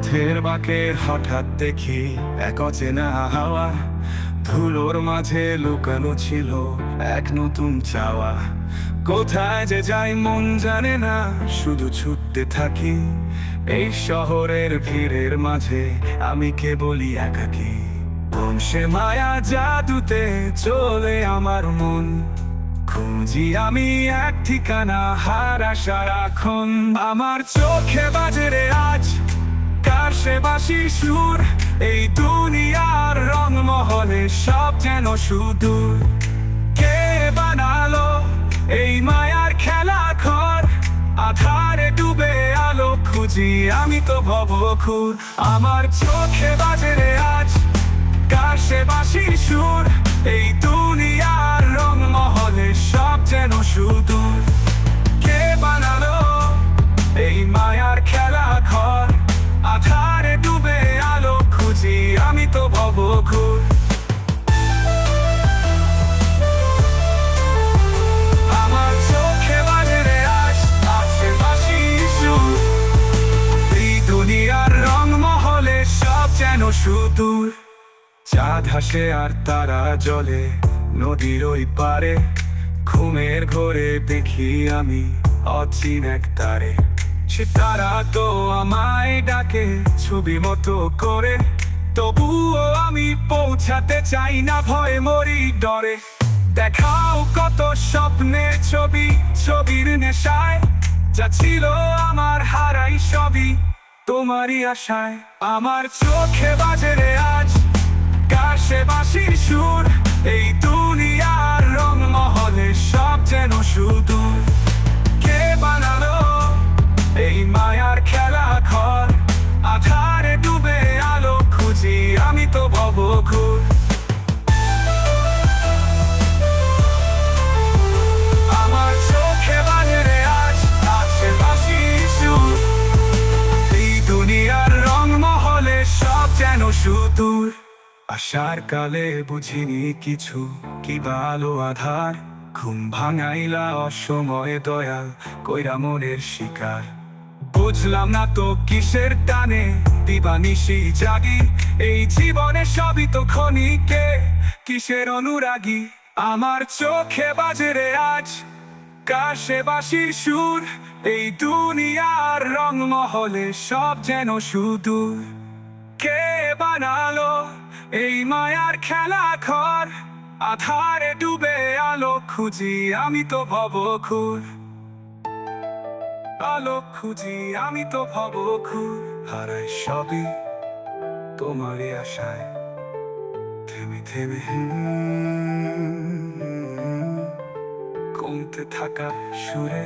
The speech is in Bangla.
পথের বাঁকে হঠাৎ দেখি এক অচেনা হাওয়া, ধুলোর মাঝে লুকানো ছিল এক নতুন চাওয়া। কোথায় যে যাই মন জানে না, শুধু ছুটতে থাকি এই শহরের ভিড়ের মাঝে, আমি কেবলই একাকী। কোন সে মায়া জাদুতে চলে আমার মন, খুঁজি আমি এক ঠিকানা হারা সারাক্ষণ। আমার চোখে বাজে রে আজ কার সে বাঁশির সুর, এই দুনিয়ার রংমহলে সব যেন সুদূর। কে বানালো এই মায়ার খেলা ঘর, আধারে ডুবে আলো খুঁজি আমি তো ভবঘুর। আমার চোখে বাজে রে আজ কার সে বাঁশির সুর, এই দুনিয়ার রংমহলে সব যেন সুদূর। কে বানালো এই মায়ার খেলা ঘর, আধারে ডুবে আলো খুঁজি আমি তো ভবঘুর। আমার চোখে বাজে রে আজ আছে বাঁশির সুর, এই দুনিয়ার রংমহলে সব যেন সুদূর। চাঁদ হাসে আর তারা জ্বলে নদীর ওই পারে, ঘুমের ঘোরে দেখি আমি অচিন এক তারে। সে তারা তো আমায় ডাকে ছবি মতো করে, তবুও আমি পৌঁছাতে চাই না, ভয়ে মরি ডরে। দেখাও কত স্বপ্নের ছবি, ছবির নেশায় যা ছিল আমার হারাই সবই তোমারই আশায়। আমার চোখে বাজে রে আজ কার সে বাঁশির সুর, এই দুনিয়ার রংমহলে সব যেন সুদূর। কে বানালো এই মায়ার খেলা ঘর, আধারে ডুবে আলো খুঁজি আমি তো ভবঘুর। আমার চোখে বাজে রে আজ আছে বাঁশির সুর, এই দুনিয়ার রংমহলে সব যেন সুদূর। আশার কালে বুঝিনি কিছু কি ভালো আধার, ঘুম ভাঙাইলা অসময়ে দয়াল কইরা মনের শিকার। বুঝলাম না তো কিসের টানে দিবানিশি জাগি, এই জীবনে সবই তো ক্ষণিকে কিসের অনুরাগী। আমার চোখে বাজে রে আজ কার সে বাঁশির সুর, এই দুনিয়ার রংমহলে সব যেন সুদূর। কে বানালো এই মায়ার খেলা ঘর, আধারে ডুবে আলো খুঁজি আমি তো ভবঘুর। আলো খুঁজি আমি তো ভবঘুর, হারাই সবই তোমারই আশায়। থেমে থেমে কমতে থাকা সুরে